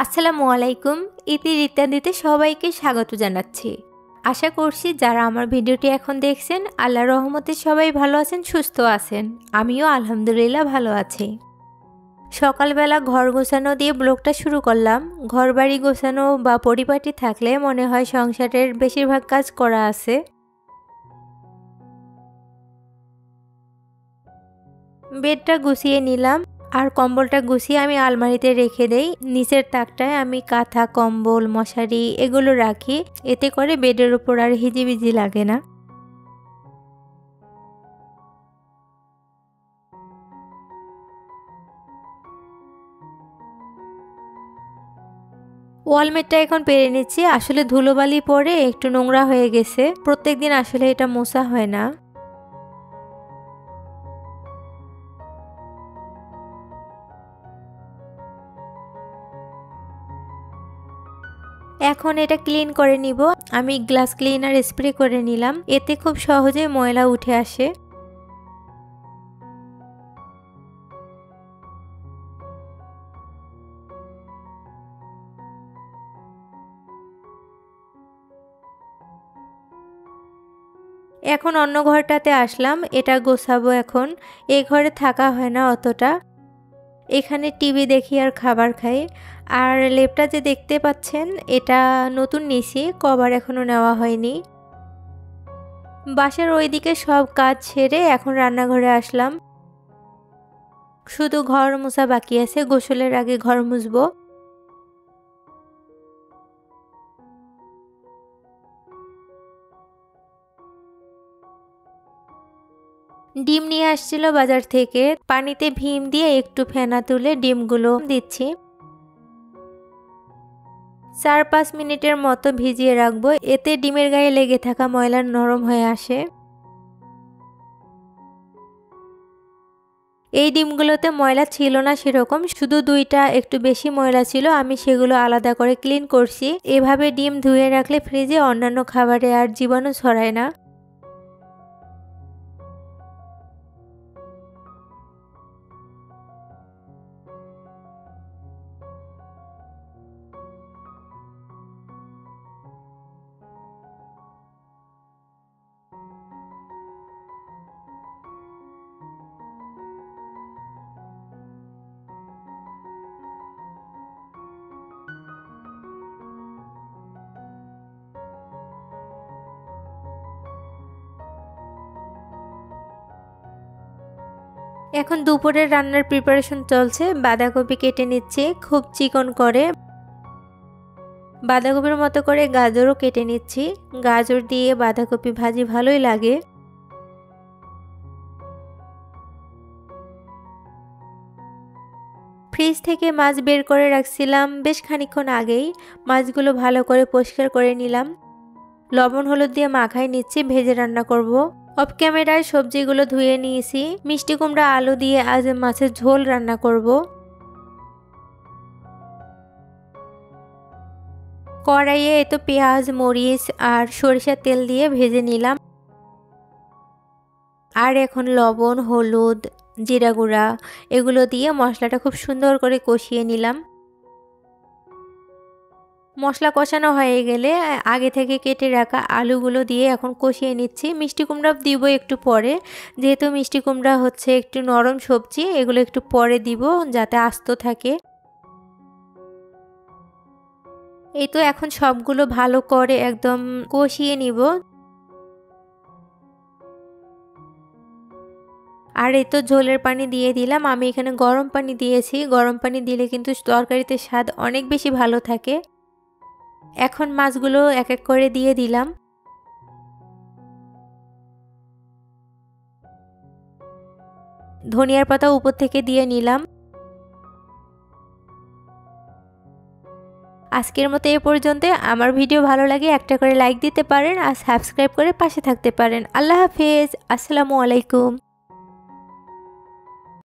আসসালামু আলাইকুম। ইতির ইত্যাদিতে সবাইকে স্বাগত জানাচ্ছি। আশা করছি যারা আমার ভিডিওটি এখন দেখছেন আল্লাহর রহমতে সবাই ভালো আছেন, সুস্থ আছেন। আমিও আলহামদুলিল্লাহ ভালো আছি। সকালবেলা ঘর গোছানো দিয়ে ব্লগটা শুরু করলাম। ঘরবাড়ি গোছানো বা পরিপাটি থাকলে মনে হয় সংসারের বেশিরভাগ কাজ করা আছে। বেডটা গুছিয়ে নিলাম আর কম্বলটা গুছিয়ে আমি আলমারিতে রেখে দেই। নিচের তাকটায় আমি কাঁথা, কম্বল, মশারি এগুলো রাখি, এতে করে বেডের উপর আর হিজিবিজি লাগে না। ওয়ালমেটটা এখন পেরে নিচ্ছি। আসলে ধুলোবালি পরে একটু নোংরা হয়ে গেছে, প্রত্যেকদিন আসলে এটা মোছা হয় না। এখন এটা ক্লিন করে নিব। আমি গ্লাস ক্লিনার স্প্রে করে নিলাম, এতে খুব সহজে ময়লা উঠে আসে। এখন অন্য ঘরটাতে আসলাম, এটা গোছাবো। এখন এই ঘরে থাকা হয় না অতটা, এখানে টিভি দেখি আর খাবার খাই। আর লেপটা যে দেখতে পাচ্ছেন এটা নতুন নিছি, কভার এখনো নেওয়া হয়নি। বাসার ওইদিকে সব কাজ ছেড়ে এখন রান্নাঘরে আসলাম। শুধু ঘর মোছা বাকি আছে, গোসলের আগে ঘর মুছবো। ডিম নিয়ে আসছিল বাজার থেকে, পানিতে ভীম দিয়ে একটু ফেনা তুলে ডিমগুলো দিচ্ছি। 4-5 মিনিটের মতো ভিজিয়ে রাখবো, এতে ডিমের গায়ে লেগে থাকা ময়লা নরম হয়ে আসে। এই ডিমগুলোতে ময়লা ছিল না সেরকম, শুধু 2টা একটু বেশি ময়লা ছিল, আমি সেগুলো আলাদা করে ক্লিন করছি। এভাবে ডিম ধুয়ে রাখলে ফ্রিজে অন্যান্য খাবারে আর জীবাণু ছড়ায় না। এখন দুপুরের রান্নার প্রিপারেশন চলছে। বাঁধাকপি কেটে নিচ্ছে খুব চিকন করে, বাঁধাকপির মতো করে গাজরও কেটে নিচ্ছি। গাজর দিয়ে বাঁধাকপি ভাজি ভালোই লাগে। ফ্রিজ থেকে মাছ বের করে রাখছিলাম বেশ খানিকক্ষণ আগেই। মাছগুলো ভালো করে পরিষ্কার করে নিলাম, লবণ হলুদ দিয়ে মাখাই নিচ্ছি, ভেজে রান্না করব। অফ ক্যামেরায় সবজিগুলো ধুয়ে নিয়েছি। মিষ্টি কুমড়া আলু দিয়ে আজ মাছের ঝোল রান্না করব। কড়াইয়ে এতো পেঁয়াজ, মরিচ আর সরিষার তেল দিয়ে ভেজে নিলাম। আর এখন লবণ, হলুদ, জিরা গুঁড়া এগুলো দিয়ে মশলাটা খুব সুন্দর করে কষিয়ে নিলাম। মশলা কষানো হয়ে গেলে আগে থেকে কেটে রাখা আলুগুলো দিয়ে এখন কষিয়ে নিচ্ছি। মিষ্টি কুমড়া দিব একটু পরে, যেহেতু মিষ্টি কুমড়া হচ্ছে একটু নরম সবজি, এগুলো একটু পরে দিব যাতে আস্ত থাকে। এই তো এখন সবগুলো ভালো করে একদম কষিয়ে নিব। আর এই তো ঝোলের পানি দিয়ে দিলাম। আমি এখানে গরম পানি দিয়েছি, গরম পানি দিলে কিন্তু তরকারিতে স্বাদ অনেক বেশি ভালো থাকে। এখন মাছগুলো এক এক করে দিয়ে দিলাম। ধনিয়ার পাতা উপর থেকে দিয়ে নিলাম। আজকের মতো এ পর্যন্ত। আমার ভিডিও ভালো লাগে একটা করে লাইক দিতে পারেন আর সাবস্ক্রাইব করে পাশে থাকতে পারেন। আল্লাহ হাফেজ, আসসালামু আলাইকুম।